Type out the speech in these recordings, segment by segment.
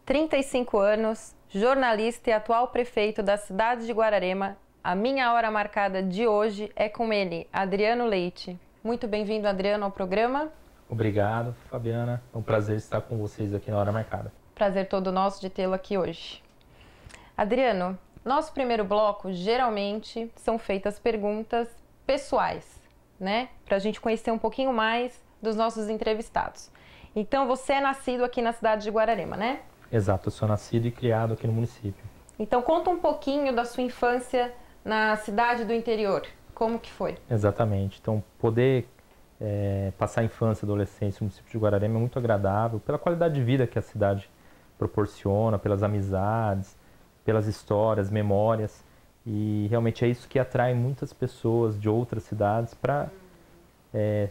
35 anos, jornalista e atual prefeito da cidade de Guararema. A minha hora marcada de hoje é com ele, Adriano Leite. Muito bem-vindo, Adriano, ao programa. Obrigado, Fabiana. É um prazer estar com vocês aqui na hora marcada. Prazer todo nosso de tê-lo aqui hoje. Adriano, nosso primeiro bloco, geralmente, são feitas perguntas pessoais, né? Para a gente conhecer um pouquinho mais dos nossos entrevistados. Então, você é nascido aqui na cidade de Guararema, né? Exato, eu sou nascido e criado aqui no município. Então, conta um pouquinho da sua infância na cidade do interior. Como que foi? Exatamente. Então, poder passar a infância e adolescência no município de Guararema é muito agradável, pela qualidade de vida que a cidade proporciona, pelas amizades, pelas histórias, memórias. E realmente é isso que atrai muitas pessoas de outras cidades para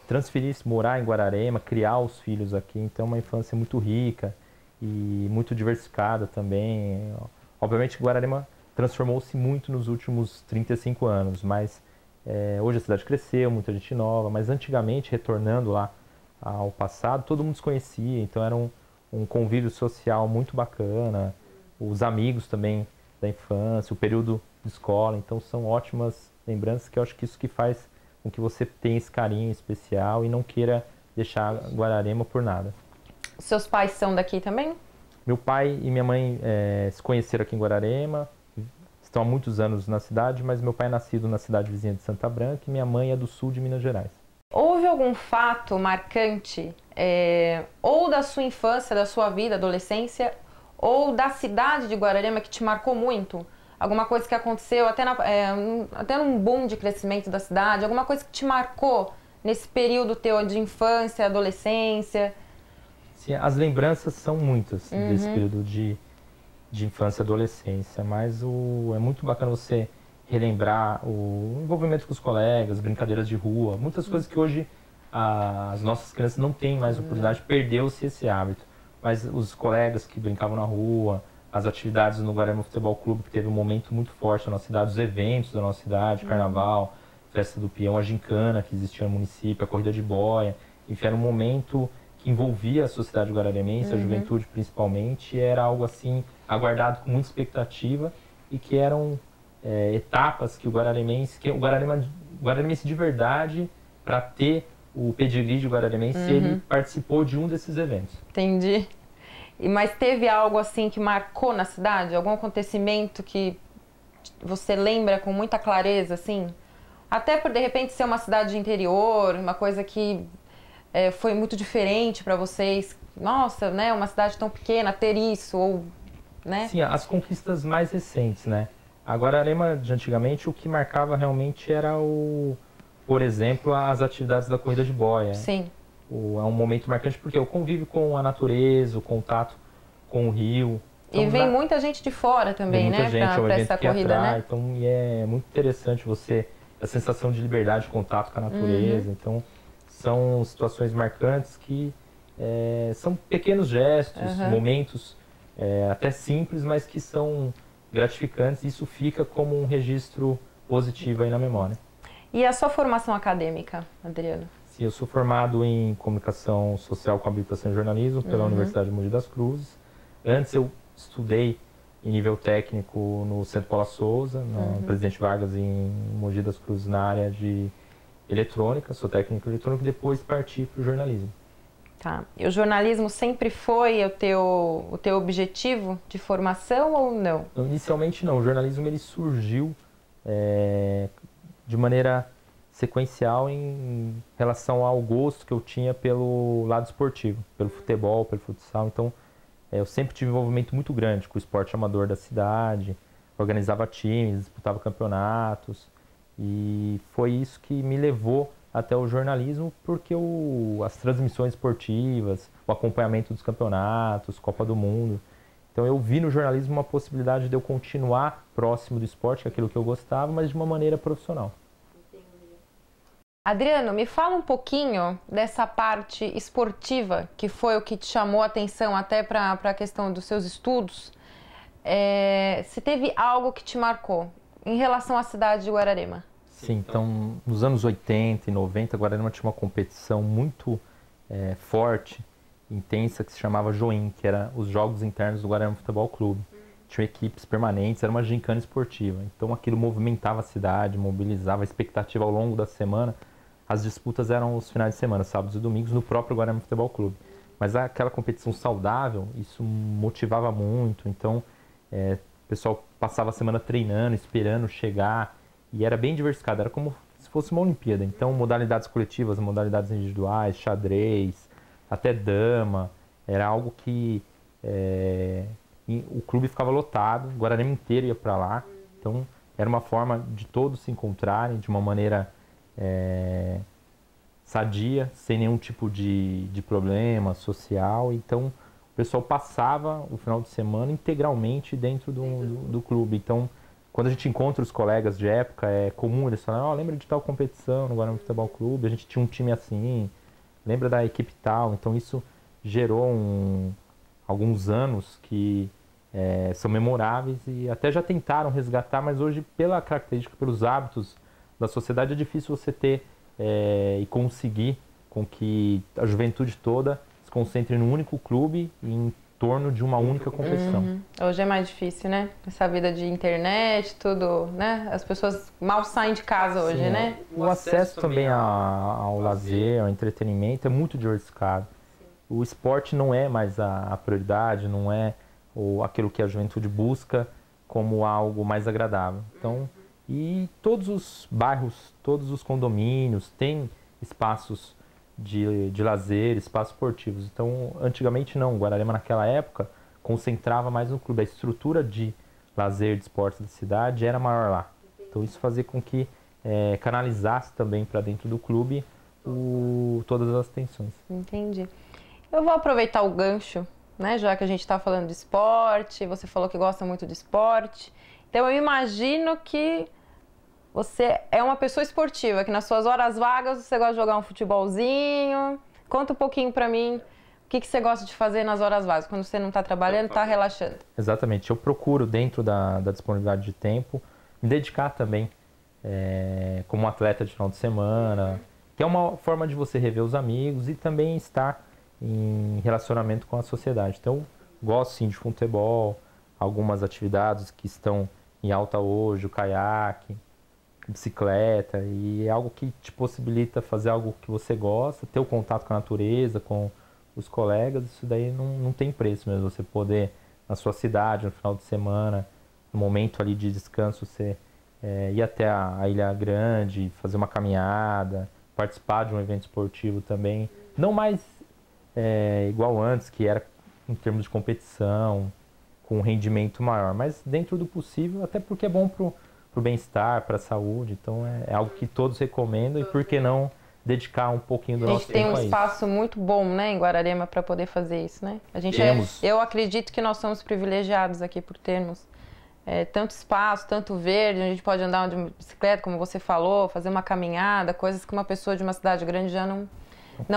transferir, morar em Guararema, criar os filhos aqui. Então, é uma infância muito rica e muito diversificada também. Obviamente, Guararema transformou-se muito nos últimos 35 anos, mas hoje a cidade cresceu, muita gente nova, mas antigamente, retornando lá ao passado, todo mundo se conhecia, então era um convívio social muito bacana, os amigos também da infância, o período de escola, então são ótimas lembranças que eu acho que isso que faz com que você tenha esse carinho especial e não queira deixar Guararema por nada. Seus pais são daqui também? Meu pai e minha mãe se conheceram aqui em Guararema, estão há muitos anos na cidade, mas meu pai é nascido na cidade vizinha de Santa Branca e minha mãe é do sul de Minas Gerais. Houve algum fato marcante, ou da sua infância, da sua vida, adolescência, ou da cidade de Guararema que te marcou muito? Alguma coisa que aconteceu até num boom de crescimento da cidade? Alguma coisa que te marcou nesse período teu de infância, adolescência? Sim, as lembranças são muitas desse período de infância e adolescência, mas é muito bacana você relembrar o envolvimento com os colegas, brincadeiras de rua, muitas coisas que hoje as nossas crianças não têm mais oportunidade, perdeu-se esse hábito. Mas os colegas que brincavam na rua, as atividades no Guararema Futebol Clube, que teve um momento muito forte na nossa cidade, os eventos da nossa cidade, carnaval, festa do peão, a gincana que existia no município, a corrida de boia, enfim, era um momento que envolvia a sociedade guararemense, a juventude principalmente, e era algo assim aguardado com muita expectativa e que eram etapas que o guararemense de verdade, para ter o pedigree de guararemense, ele participou de um desses eventos. Entendi. Mas teve algo assim que marcou na cidade? Algum acontecimento que você lembra com muita clareza, assim? Até por, de repente, ser uma cidade de interior, uma coisa que foi muito diferente para vocês. Nossa, né? Uma cidade tão pequena, ter isso, ou... né? Sim, as conquistas mais recentes, né? A Guararema de antigamente, o que marcava realmente era por exemplo, as atividades da corrida de boia. Sim. É um momento marcante porque o convívio com a natureza, o contato com o rio. Então, e vem muita gente de fora também, né? Para essa corrida, né? Então, é muito interessante a sensação de liberdade, de contato com a natureza. Então, são situações marcantes que são pequenos gestos, momentos até simples, mas que são gratificantes. E isso fica como um registro positivo aí na memória. E a sua formação acadêmica, Adriano? Sim, eu sou formado em Comunicação Social com habilitação em Jornalismo pela Universidade de Mogi das Cruzes. Antes eu estudei em nível técnico no Centro Paula Souza, no Presidente Vargas em Mogi das Cruzes, na área de eletrônica, sou técnico eletrônico, e depois parti para o jornalismo. Tá. E o jornalismo sempre foi o teu objetivo de formação ou não? Inicialmente não, o jornalismo ele surgiu de maneira sequencial em relação ao gosto que eu tinha pelo lado esportivo, pelo futebol, pelo futsal. Então, eu sempre tive um envolvimento muito grande com o esporte amador da cidade, organizava times, disputava campeonatos, e foi isso que me levou até o jornalismo, porque as transmissões esportivas, o acompanhamento dos campeonatos, Copa do Mundo. Então eu vi no jornalismo uma possibilidade de eu continuar próximo do esporte, que é aquilo que eu gostava, mas de uma maneira profissional. Adriano, me fala um pouquinho dessa parte esportiva, que foi o que te chamou a atenção até para a questão dos seus estudos. Se teve algo que te marcou em relação à cidade de Guararema? Sim, então nos anos 80 e 90, Guararema tinha uma competição muito forte intensa que se chamava Join, que era os jogos internos do Guararema Futebol Clube. Tinham equipes permanentes, era uma gincana esportiva. Então aquilo movimentava a cidade, mobilizava a expectativa ao longo da semana. As disputas eram os finais de semana, sábados e domingos, no próprio Guararema Futebol Clube. Mas aquela competição saudável, isso motivava muito. Então o pessoal passava a semana treinando, esperando chegar. E era bem diversificado, era como se fosse uma Olimpíada. Então modalidades coletivas, modalidades individuais, xadrez, até dama. Era algo que o clube ficava lotado, o Guararema inteiro ia para lá. Então era uma forma de todos se encontrarem de uma maneira sadia, sem nenhum tipo de problema social. Então o pessoal passava o final de semana integralmente dentro do clube. Então quando a gente encontra os colegas de época, é comum eles falarem: lembra de tal competição no Guararema Futebol Clube, a gente tinha um time assim, lembra da equipe tal. Então isso gerou alguns anos que são memoráveis e até já tentaram resgatar, mas hoje, pela característica, pelos hábitos da sociedade, é difícil você ter e conseguir com que a juventude toda se concentre num único clube e em torno de uma única competição. Hoje é mais difícil, né? Essa vida de internet, tudo, né? As pessoas mal saem de casa hoje, Sim, né? O acesso também ao lazer, ao entretenimento é muito diversificado. O esporte não é mais a prioridade, não é aquilo que a juventude busca como algo mais agradável. Então, e todos os bairros, todos os condomínios têm espaços de lazer, espaços esportivos. Então, antigamente não, o Guararema naquela época concentrava mais no clube. A estrutura de lazer, de esportes da cidade era maior lá. Então isso fazia com que canalizasse também para dentro do clube todas as atenções. Entendi. Eu vou aproveitar o gancho, né, já que a gente está falando de esporte, você falou que gosta muito de esporte. Então eu imagino que você é uma pessoa esportiva, que nas suas horas vagas você gosta de jogar um futebolzinho. Conta um pouquinho pra mim o que você gosta de fazer nas horas vagas, quando você não está trabalhando, está relaxando. Exatamente, eu procuro dentro da disponibilidade de tempo me dedicar também como atleta de final de semana, que é uma forma de você rever os amigos e também estar em relacionamento com a sociedade. Então, gosto sim de futebol, algumas atividades que estão em alta hoje, o caiaque, bicicleta, e é algo que te possibilita fazer algo que você gosta, ter o contato com a natureza, com os colegas. Isso daí não tem preço mesmo, você poder, na sua cidade, no final de semana, no momento ali de descanso, você ir até a Ilha Grande, fazer uma caminhada, participar de um evento esportivo também, não mais igual antes, que era em termos de competição, com um rendimento maior, mas dentro do possível, até porque é bom pro bem-estar, para a saúde. Então é algo que todos recomendam, e por que não dedicar um pouquinho do nosso tempo a isso. A gente tem um espaço muito bom, né, em Guararema para poder fazer isso, né? Eu acredito que nós somos privilegiados aqui por termos tanto espaço, tanto verde, a gente pode andar de bicicleta, como você falou, fazer uma caminhada, coisas que uma pessoa de uma cidade grande já não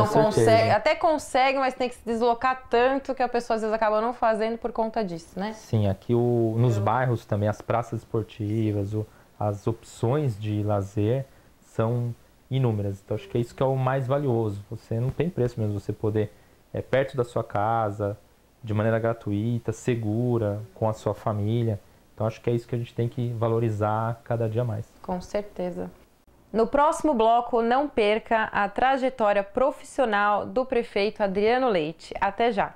consegue, até consegue, mas tem que se deslocar tanto que a pessoa às vezes acaba não fazendo por conta disso, né? Sim, aqui nos bairros também, as praças esportivas, as opções de lazer são inúmeras. Então acho que é isso que é o mais valioso. Você não tem preço mesmo, você poder perto da sua casa, de maneira gratuita, segura, com a sua família. Então acho que é isso que a gente tem que valorizar cada dia mais. Com certeza. No próximo bloco, não perca a trajetória profissional do prefeito Adriano Leite. Até já!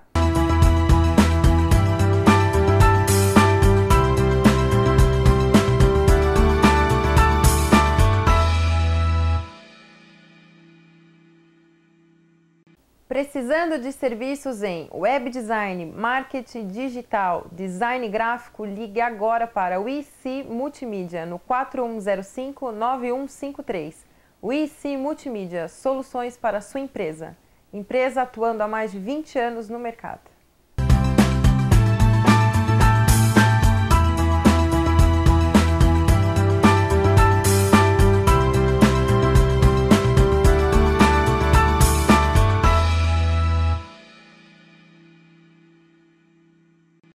Precisando de serviços em web design, marketing digital, design gráfico? Ligue agora para o IC Multimídia no 4105-9153. O IC Multimídia, soluções para a sua empresa. Empresa atuando há mais de 20 anos no mercado.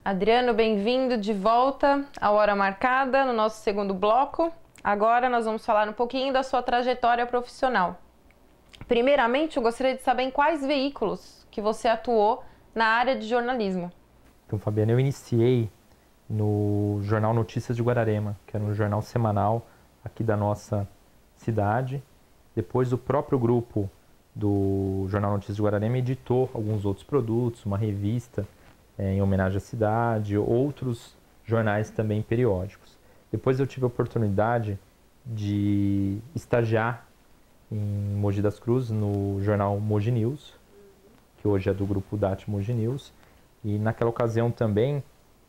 Adriano, bem-vindo de volta à Hora Marcada, no nosso segundo bloco. Agora nós vamos falar um pouquinho da sua trajetória profissional. Primeiramente, eu gostaria de saber em quais veículos que você atuou na área de jornalismo. Então, Fabiana, eu iniciei no jornal Notícias de Guararema, que era um jornal semanal aqui da nossa cidade. Depois, o próprio grupo do jornal Notícias de Guararema editou alguns outros produtos, uma revista em homenagem à cidade, outros jornais também periódicos. Depois eu tive a oportunidade de estagiar em Mogi das Cruzes, no jornal Mogi News, que hoje é do grupo DAT Mogi News. E naquela ocasião também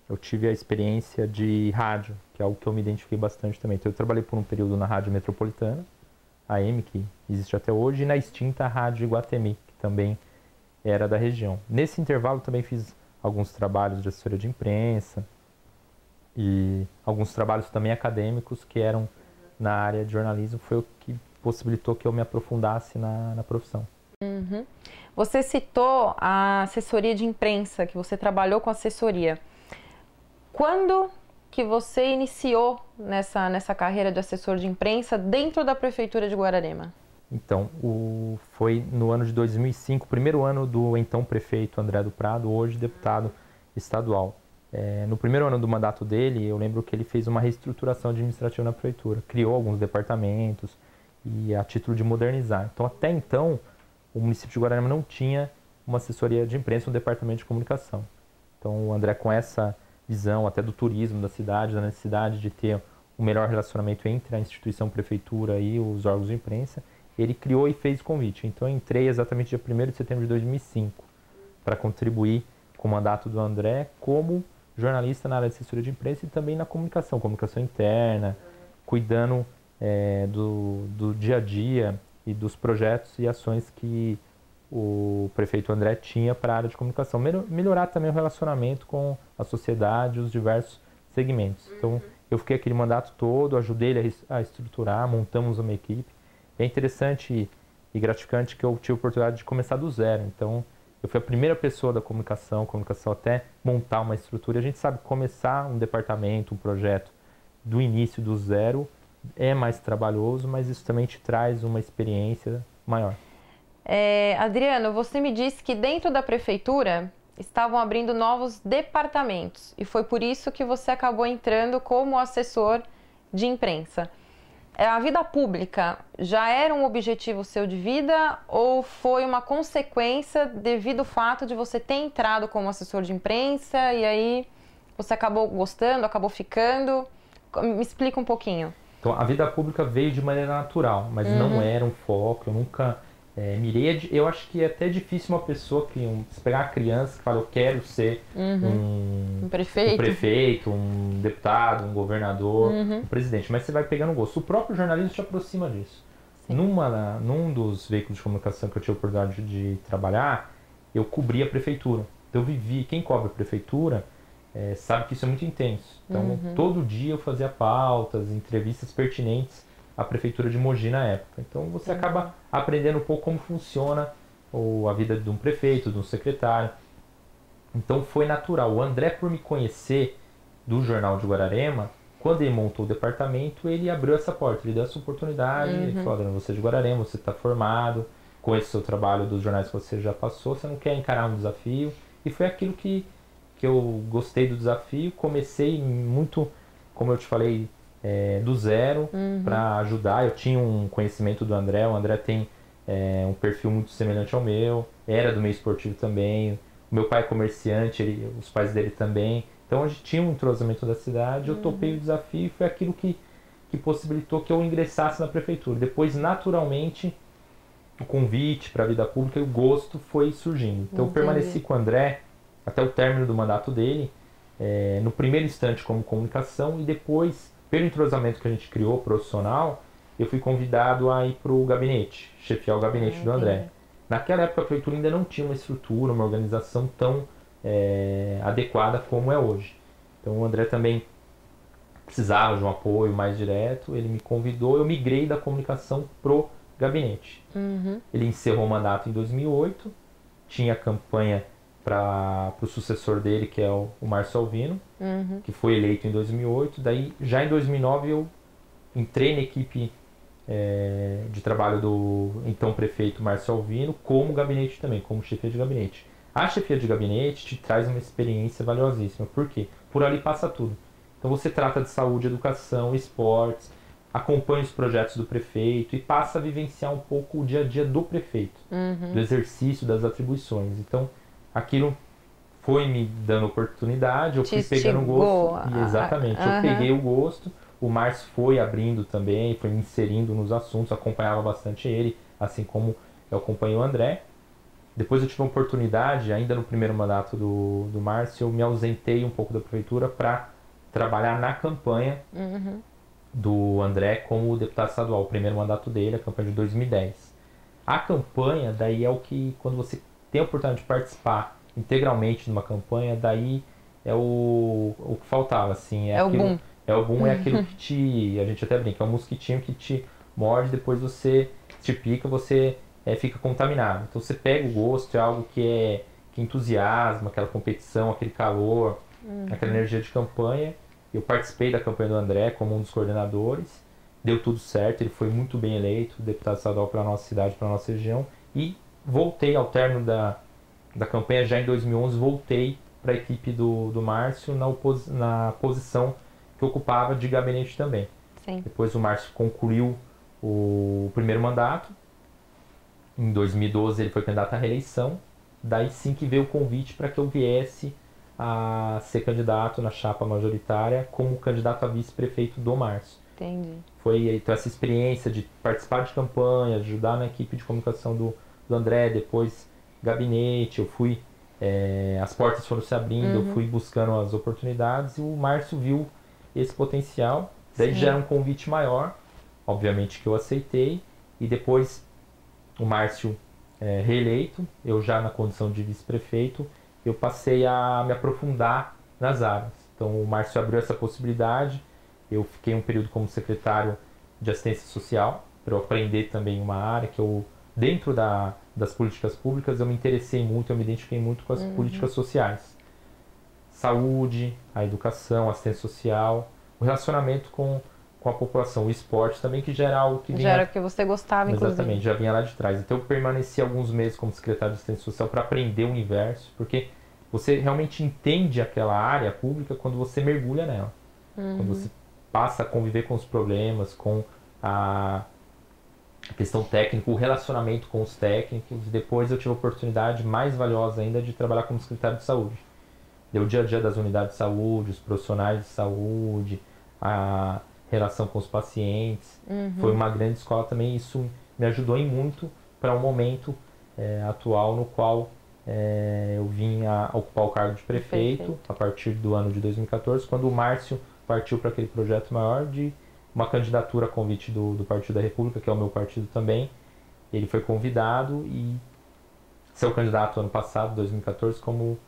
eu tive a experiência de rádio, que é algo que eu me identifiquei bastante também. Então eu trabalhei por um período na Rádio Metropolitana, AM, que existe até hoje, e na extinta Rádio Iguatemi, que também era da região. Nesse intervalo também fiz alguns trabalhos de assessoria de imprensa e alguns trabalhos também acadêmicos que eram na área de jornalismo. Foi o que possibilitou que eu me aprofundasse na profissão. Uhum. Você citou a assessoria de imprensa, que você trabalhou com assessoria. Quando que você iniciou nessa carreira de assessor de imprensa dentro da Prefeitura de Guararema? Então, foi no ano de 2005, primeiro ano do então prefeito André do Prado, hoje deputado estadual. No primeiro ano do mandato dele, eu lembro que ele fez uma reestruturação administrativa na prefeitura, criou alguns departamentos e a título de modernizar. Então, até então, o município de Guararema não tinha uma assessoria de imprensa, um departamento de comunicação. Então, o André, com essa visão até do turismo da cidade, da necessidade de ter um melhor relacionamento entre a instituição prefeitura e os órgãos de imprensa, ele criou e fez o convite. Então, eu entrei exatamente dia 1º de setembro de 2005 para contribuir com o mandato do André como jornalista na área de assessoria de imprensa e também na comunicação interna, cuidando do dia a dia e dos projetos e ações que o prefeito André tinha para a área de comunicação. Melhorar também o relacionamento com a sociedade, os diversos segmentos. Então, eu fiquei aquele mandato todo, ajudei ele a estruturar, montamos uma equipe. É interessante e gratificante que eu tive a oportunidade de começar do zero. Então, eu fui a primeira pessoa da comunicação até montar uma estrutura. A gente sabe que começar um departamento, um projeto do início, do zero, é mais trabalhoso, mas isso também te traz uma experiência maior. Adriano, você me disse que dentro da prefeitura estavam abrindo novos departamentos e foi por isso que você acabou entrando como assessor de imprensa. A vida pública já era um objetivo seu de vida ou foi uma consequência devido ao fato de você ter entrado como assessor de imprensa e aí você acabou gostando, acabou ficando? Me explica um pouquinho. Então, a vida pública veio de maneira natural, mas não era um foco, eu nunca mirei. Eu acho que é até difícil uma pessoa se pegar uma criança que fala, eu quero ser um prefeito, um deputado, um governador, um presidente, mas você vai pegando gosto. O próprio jornalismo te aproxima disso. Num dos veículos de comunicação que eu tive a oportunidade de trabalhar, eu cobri a prefeitura. Então eu vivi, quem cobre a prefeitura sabe que isso é muito intenso. Então todo dia eu fazia pautas, entrevistas pertinentes à prefeitura de Mogi na época. Então você acaba aprendendo um pouco como funciona a vida de um prefeito, de um secretário. Então foi natural. O André, por me conhecer do Jornal de Guararema, quando ele montou o departamento, ele abriu essa porta, ele deu essa oportunidade, ele falou, Adriano, você é de Guararema, você está formado, com esse seu trabalho dos jornais que você já passou, você não quer encarar um desafio? E foi aquilo que eu gostei do desafio, comecei muito, como eu te falei, do zero para ajudar. Eu tinha um conhecimento do André, o André tem um perfil muito semelhante ao meu, era do meio esportivo também, o meu pai é comerciante, os pais dele também, então a gente tinha um entrosamento da cidade, eu topei o desafio e foi aquilo que possibilitou que eu ingressasse na prefeitura. Depois, naturalmente, o convite para a vida pública e o gosto foi surgindo. Então eu permaneci com o André até o término do mandato dele, no primeiro instante como comunicação e depois, pelo entrosamento que a gente criou profissional, eu fui convidado a ir para o gabinete, chefiar o gabinete do André. Naquela época a prefeitura ainda não tinha uma estrutura, uma organização tão adequada como é hoje. Então o André também precisava de um apoio mais direto, ele me convidou, eu migrei da comunicação pro gabinete. Ele encerrou o mandato em 2008, tinha campanha para o sucessor dele, que é o Márcio Alvino, que foi eleito em 2008. Daí, já em 2009, eu entrei na equipe de trabalho do então prefeito Márcio Alvino, como gabinete também, como chefia de gabinete. A chefia de gabinete te traz uma experiência valiosíssima. Por quê? Por ali passa tudo. Então você trata de saúde, educação, esportes, acompanha os projetos do prefeito e passa a vivenciar um pouco o dia a dia do prefeito, do exercício das atribuições. Então, aquilo foi me dando oportunidade, eu fui pegando o gosto. Exatamente, eu peguei o gosto. O Márcio foi abrindo também, foi me inserindo nos assuntos, acompanhava bastante ele, assim como eu acompanho o André. Depois eu tive a oportunidade, ainda no primeiro mandato do Márcio, eu me ausentei um pouco da prefeitura para trabalhar na campanha do André como deputado estadual, o primeiro mandato dele, a campanha de 2010. A campanha, daí é o que, quando você tem a oportunidade de participar integralmente de uma campanha, daí é o que faltava, assim. É aquilo, o boom. É o boom, é aquilo que a gente até brinca, é um mosquitinho que te morde, depois você te pica, você fica contaminado. Então você pega o gosto, é algo que entusiasma, aquela competição, aquele calor, aquela energia de campanha. Eu participei da campanha do André como um dos coordenadores, deu tudo certo, ele foi muito bem eleito, deputado estadual para a nossa cidade, para a nossa região, e voltei ao término da campanha, já em 2011, voltei para a equipe do Márcio na posição que ocupava de gabinete também. Sim. Depois o Márcio concluiu o primeiro mandato, em 2012 ele foi candidato à reeleição, daí sim que veio o convite para que eu viesse a ser candidato na chapa majoritária como candidato a vice-prefeito do Márcio. Entendi. Foi então essa experiência de participar de campanha, ajudar na equipe de comunicação do André, depois gabinete, eu fui, as portas foram se abrindo, eu fui buscando as oportunidades e o Márcio viu esse potencial, daí já era um convite maior, obviamente que eu aceitei, e depois o Márcio reeleito, eu já na condição de vice-prefeito, eu passei a me aprofundar nas áreas. Então o Márcio abriu essa possibilidade, eu fiquei um período como secretário de assistência social, para eu aprender também uma área que eu, dentro das políticas públicas, eu me interessei muito, eu me identifiquei muito com as políticas sociais. Saúde, a educação, a assistência social, o relacionamento com a população, o esporte também, que já era algo que vinha... Já era o que você gostava, inclusive. Exatamente, já vinha lá de trás. Então eu permaneci alguns meses como secretário de assistência social para aprender o universo, porque você realmente entende aquela área pública quando você mergulha nela. Quando você passa a conviver com os problemas, com a questão técnica, o relacionamento com os técnicos. Depois eu tive a oportunidade mais valiosa ainda de trabalhar como secretário de saúde. Deu o dia a dia das unidades de saúde, os profissionais de saúde, a relação com os pacientes. Foi uma grande escola também, isso me ajudou em muito para o momento atual no qual eu vim a ocupar o cargo de prefeito a partir do ano de 2014, quando o Márcio partiu para aquele projeto maior de uma candidatura a convite do Partido da República, que é o meu partido também. Ele foi convidado e saiu candidato ano passado, 2014, como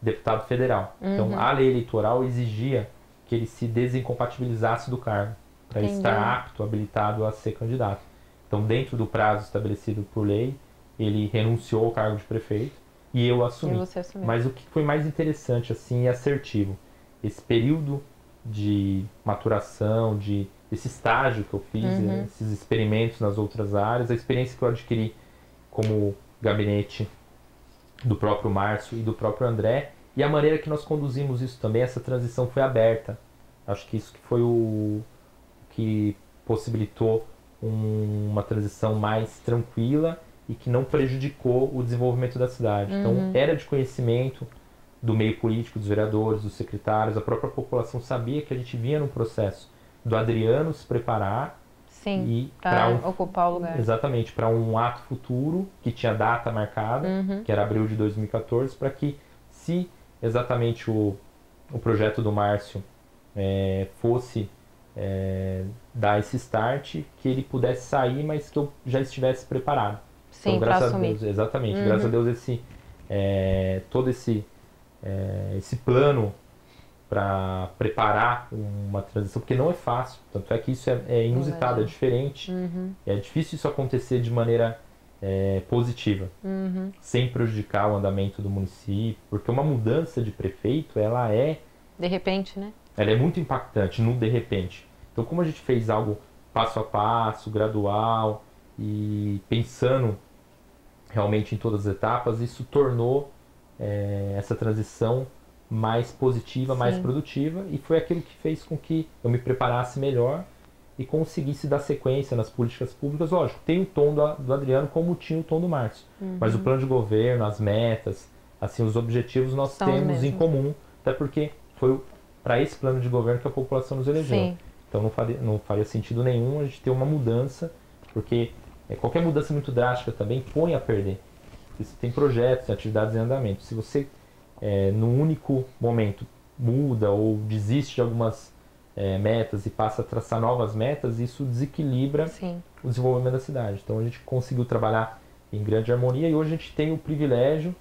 deputado federal. Então a lei eleitoral exigia que ele se desincompatibilizasse do cargo, para estar apto, habilitado a ser candidato. Então, dentro do prazo estabelecido por lei, ele renunciou ao cargo de prefeito e eu assumi. E você assumiu. Mas o que foi mais interessante assim, e assertivo, esse período de maturação, esse estágio que eu fiz, esses experimentos nas outras áreas, a experiência que eu adquiri como gabinete do próprio Márcio e do próprio André, e a maneira que nós conduzimos isso também, essa transição foi aberta. Acho que isso que foi o que possibilitou uma transição mais tranquila e que não prejudicou o desenvolvimento da cidade. Então, era de conhecimento do meio político, dos vereadores, dos secretários, a própria população sabia que a gente vinha no processo do Adriano se preparar e para ocupar o lugar. Exatamente, para um ato futuro que tinha data marcada, que era abril de 2014, para que, se exatamente o projeto do Márcio fosse dar esse start, que ele pudesse sair, mas que eu já estivesse preparado. Sim, então, graças a a Deus, exatamente, graças a Deus todo esse plano para preparar uma transição, porque não é fácil, tanto é que isso é inusitado, é diferente, é difícil isso acontecer de maneira positiva, sem prejudicar o andamento do município, porque uma mudança de prefeito, ela é... De repente, né? Ela é muito impactante, no de repente. Então, como a gente fez algo passo a passo, gradual e pensando realmente em todas as etapas, isso tornou essa transição mais positiva, mais produtiva, e foi aquilo que fez com que eu me preparasse melhor e conseguisse dar sequência nas políticas públicas. Lógico, tem o tom do Adriano como tinha o tom do Márcio, mas o plano de governo, as metas, assim, os objetivos nós temos em comum, até porque foi para esse plano de governo que a população nos elegeu. Sim. Então não faria sentido nenhum a gente ter uma mudança, porque qualquer mudança muito drástica também põe a perder. Você tem projetos, atividades em andamento. Se você, num único momento, muda ou desiste de algumas metas e passa a traçar novas metas, isso desequilibra o desenvolvimento da cidade. Então a gente conseguiu trabalhar em grande harmonia e hoje a gente tem o privilégio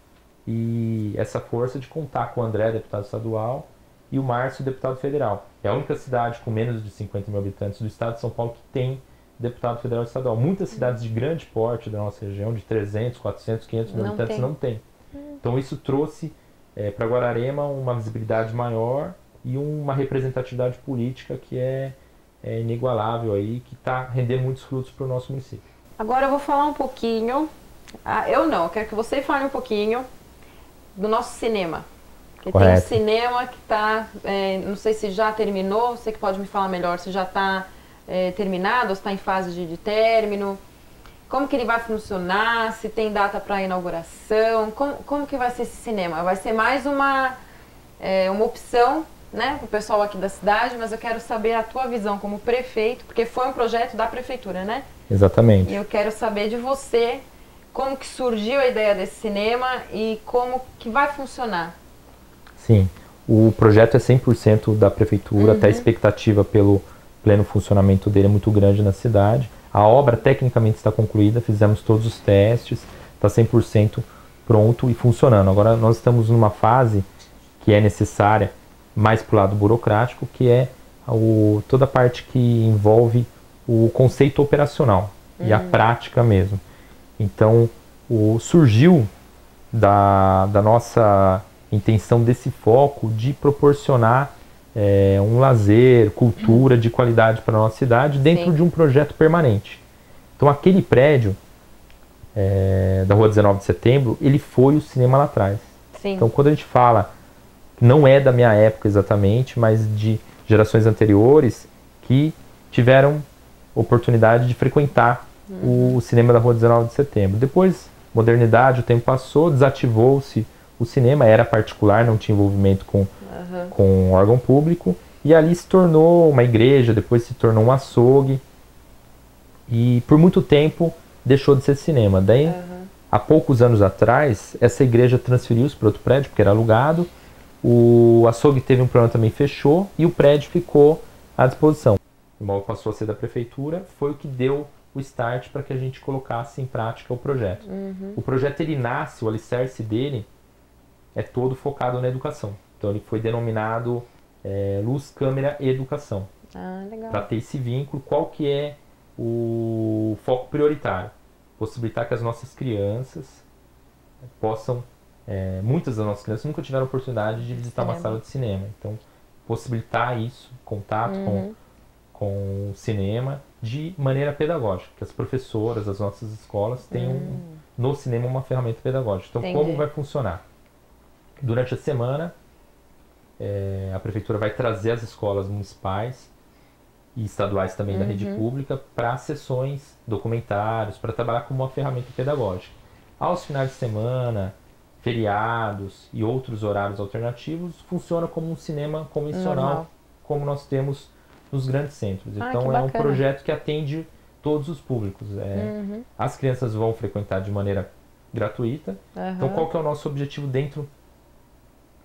e essa força de contar com o André, deputado estadual, e o Márcio, deputado federal. É a única cidade com menos de 50 mil habitantes do estado de São Paulo que tem deputado federal e estadual. Muitas cidades de grande porte da nossa região, de 300, 400, 500 mil habitantes, não tem. Então isso trouxe para Guararema uma visibilidade maior e uma representatividade política que é inigualável aí, que está rendendo muitos frutos para o nosso município. Agora eu vou falar um pouquinho, eu quero que você fale um pouquinho do nosso cinema. Porque tem um cinema que está, não sei se já terminou, você que pode me falar melhor, se já está terminado, ou se está em fase de término, como que ele vai funcionar, se tem data para inauguração, como que vai ser esse cinema? Vai ser mais uma opção, né, para o pessoal aqui da cidade, mas eu quero saber a tua visão como prefeito, porque foi um projeto da prefeitura, né? Exatamente. E eu quero saber de você como que surgiu a ideia desse cinema e como que vai funcionar. Sim, o projeto é 100% da prefeitura, até a expectativa pelo pleno funcionamento dele é muito grande na cidade. A obra tecnicamente está concluída, fizemos todos os testes, está 100% pronto e funcionando. Agora nós estamos numa fase que é necessária, mais para o lado burocrático, que é toda a parte que envolve o conceito operacional e a prática mesmo. Então, surgiu da nossa intenção desse foco de proporcionar um lazer, cultura de qualidade para a nossa cidade dentro de um projeto permanente. Então aquele prédio da Rua 19 de Setembro, ele foi o cinema lá atrás. Sim. Então quando a gente fala, não é da minha época exatamente, mas de gerações anteriores que tiveram oportunidade de frequentar o cinema da Rua 19 de Setembro. Depois, modernidade, o tempo passou, desativou-se o cinema, era particular, não tinha envolvimento com órgão público, e ali se tornou uma igreja, depois se tornou um açougue, e por muito tempo deixou de ser cinema. Daí, há poucos anos atrás, essa igreja transferiu-se para outro prédio, porque era alugado, o açougue teve um problema também, fechou, e o prédio ficou à disposição. O imóvel passou a ser da prefeitura, foi o que deu o start para que a gente colocasse em prática o projeto. O projeto, ele nasce, o alicerce dele é todo focado na educação. Então ele foi denominado Luz, Câmera e Educação. Legal. Para ter esse vínculo, qual que é o foco prioritário? Possibilitar que as nossas crianças possam... muitas das nossas crianças nunca tiveram a oportunidade de visitar uma sala de cinema. Então, possibilitar isso, contato com o cinema de maneira pedagógica. Que as professoras, as nossas escolas tenham no cinema uma ferramenta pedagógica. Então, como vai funcionar? Durante a semana, a prefeitura vai trazer as escolas municipais e estaduais também da rede pública para sessões, documentários, para trabalhar como uma ferramenta pedagógica. Aos finais de semana, feriados e outros horários alternativos, funciona como um cinema convencional, como nós temos nos grandes centros. Então é um projeto que atende todos os públicos. As crianças vão frequentar de maneira gratuita. Então qual que é o nosso objetivo dentro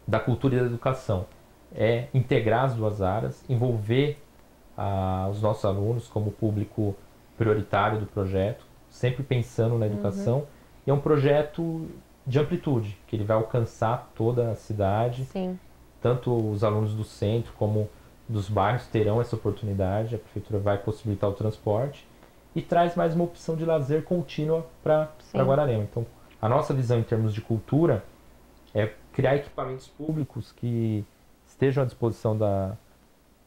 da cultura e da educação? É integrar as duas áreas, envolver os nossos alunos como público prioritário do projeto, sempre pensando na educação. E é um projeto de amplitude, que ele vai alcançar toda a cidade. Sim. Tanto os alunos do centro como dos bairros terão essa oportunidade. A prefeitura vai possibilitar o transporte e traz mais uma opção de lazer contínua para Guararema. Então, a nossa visão em termos de cultura é criar equipamentos públicos que estejam à disposição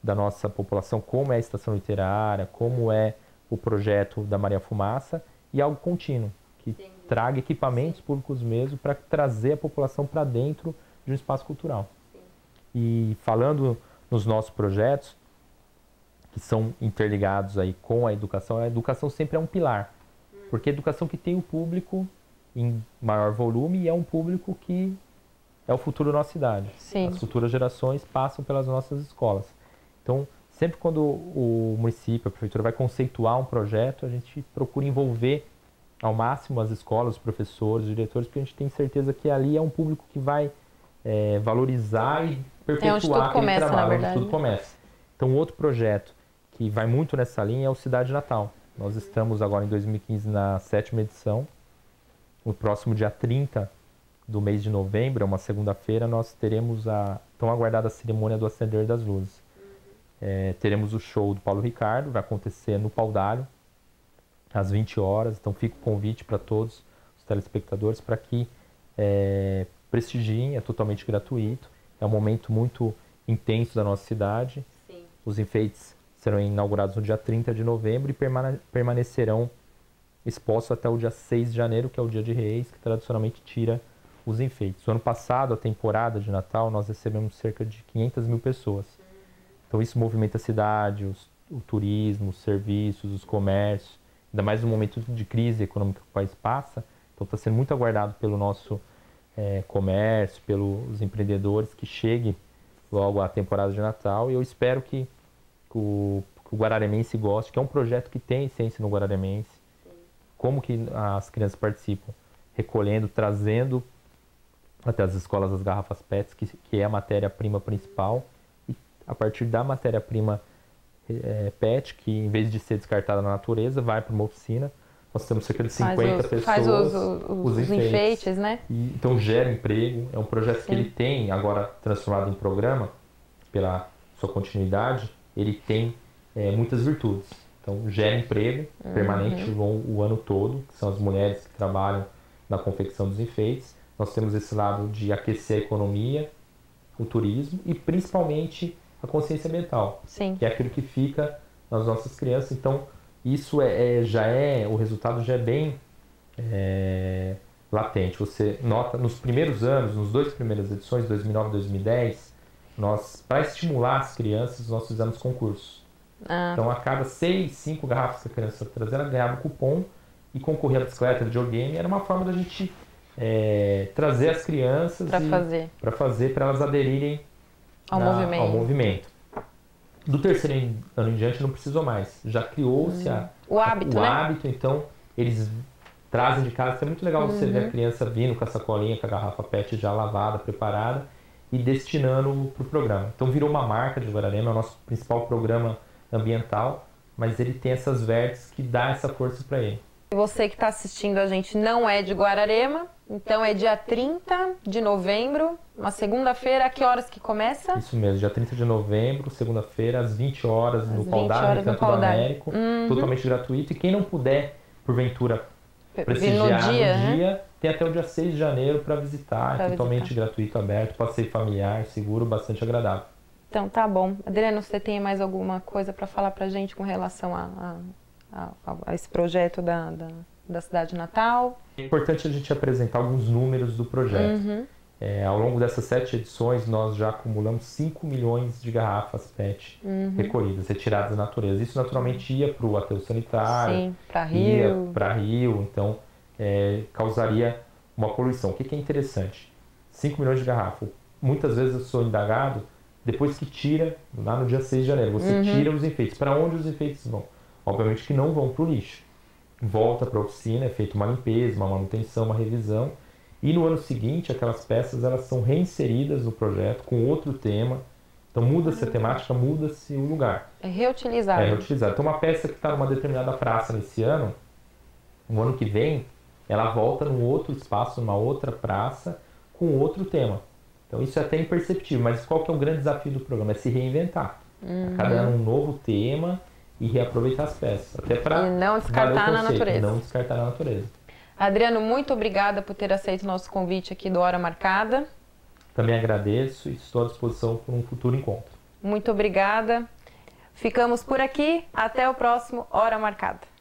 da nossa população, como é a estação literária, como é o projeto da Maria Fumaça, e algo contínuo, que traga equipamentos públicos mesmo para trazer a população para dentro de um espaço cultural. E falando nos nossos projetos, que são interligados aí com a educação sempre é um pilar, porque a educação que tem o público em maior volume e é um público que é o futuro da nossa cidade. Sim. As futuras gerações passam pelas nossas escolas. Então, sempre quando o município, a prefeitura vai conceituar um projeto, a gente procura envolver ao máximo as escolas, os professores, os diretores, porque a gente tem certeza que ali é um público que vai valorizar e perpetuar aquele trabalho, onde tudo começa. Então, outro projeto que vai muito nessa linha é o Cidade Natal. Nós estamos agora em 2015 na 7ª edição. No próximo dia 30 do mês de novembro, é uma segunda-feira, nós teremos a tão aguardada cerimônia do Acender das Luzes. Teremos o show do Paulo Ricardo, vai acontecer no Paudalho, às 20 horas. Então fica o convite para todos os telespectadores para que prestigiem, é totalmente gratuito. É um momento muito intenso da nossa cidade. Sim. Os enfeites serão inaugurados no dia 30 de novembro e permanecerão expostos até o dia 6 de janeiro, que é o dia de Reis, que tradicionalmente tira os enfeites. No ano passado, a temporada de Natal, nós recebemos cerca de 500 mil pessoas. Então isso movimenta a cidade, o turismo, os serviços, os comércios, ainda mais no momento de crise econômica que o país passa. Então está sendo muito aguardado pelo nosso comércio, pelos empreendedores, que chegue logo a temporada de Natal. E eu espero que o guararemense goste, que é um projeto que tem essência no guararemense. Como que as crianças participam? Recolhendo, trazendo até as escolas as garrafas PETs, que é a matéria-prima principal. E a partir da matéria-prima PET, que em vez de ser descartada na natureza, vai para uma oficina. Nós temos cerca de 50 pessoas. Faz os enfeites, né? Então gera emprego. É um projeto que ele tem, agora transformado em programa, pela sua continuidade, ele tem muitas virtudes. Então gera emprego permanente o ano todo, que são as mulheres que trabalham na confecção dos enfeites. Nós temos esse lado de aquecer a economia, o turismo e principalmente a consciência ambiental, Sim. que é aquilo que fica nas nossas crianças. Então isso o resultado já é bem latente. Você nota nos primeiros anos, nos 2 primeiras edições, 2009 e 2010, para estimular as crianças, nós fizemos concursos. Então a cada 6, 5 garrafas que a criança trazia, ela ganhava cupom e concorria à bicicleta, videogame. Era uma forma da gente trazer as crianças para elas aderirem ao movimento. Do 3º ano em diante não precisou mais. Já criou-se o hábito, então eles trazem de casa. É muito legal você ver a criança vindo com a sacolinha, com a garrafa PET já lavada, preparada e destinando para o programa. Então virou uma marca de Guararema, é o nosso principal programa ambiental, mas ele tem essas vértices que dá essa força para ele. Você que está assistindo a gente não é de Guararema, então é dia 30 de novembro, uma segunda-feira. A que horas que começa? Isso mesmo, dia 30 de novembro, segunda-feira, às 20 horas, no Paudalho, no Canto do Américo, totalmente gratuito. E quem não puder, porventura, prestigiar no dia, tem até o dia 6 de janeiro para visitar, é totalmente gratuito, aberto, passeio familiar, seguro, bastante agradável. Então tá bom. Adriano, você tem mais alguma coisa para falar para a gente com relação a esse projeto da Cidade Natal? É importante a gente apresentar alguns números do projeto. Ao longo dessas 7 edições, nós já acumulamos 5 milhões de garrafas PET recolhidas, retiradas da natureza. Isso naturalmente ia para o aterro sanitário, ia para rio, então causaria uma poluição. O que é interessante? 5 milhões de garrafas. Muitas vezes eu sou indagado, depois que tira, lá no dia 6 de janeiro, você tira os enfeites. Para onde os enfeites vão? Obviamente que não vão para o lixo. Volta para a oficina, é feita uma limpeza, uma manutenção, uma revisão. E no ano seguinte, aquelas peças elas são reinseridas no projeto com outro tema. Então muda-se a temática, muda-se o lugar. É reutilizado. É reutilizado. Então uma peça que está numa determinada praça nesse ano, no ano que vem, ela volta num outro espaço, numa outra praça, com outro tema. Então isso é até imperceptível, mas qual que é o grande desafio do programa? É se reinventar. A cada ano um novo tema e reaproveitar as peças. Até para não descartar na natureza. Não descartar na natureza. Adriano, muito obrigada por ter aceito o nosso convite aqui do Hora Marcada. Também agradeço e estou à disposição para um futuro encontro. Muito obrigada. Ficamos por aqui, até o próximo Hora Marcada.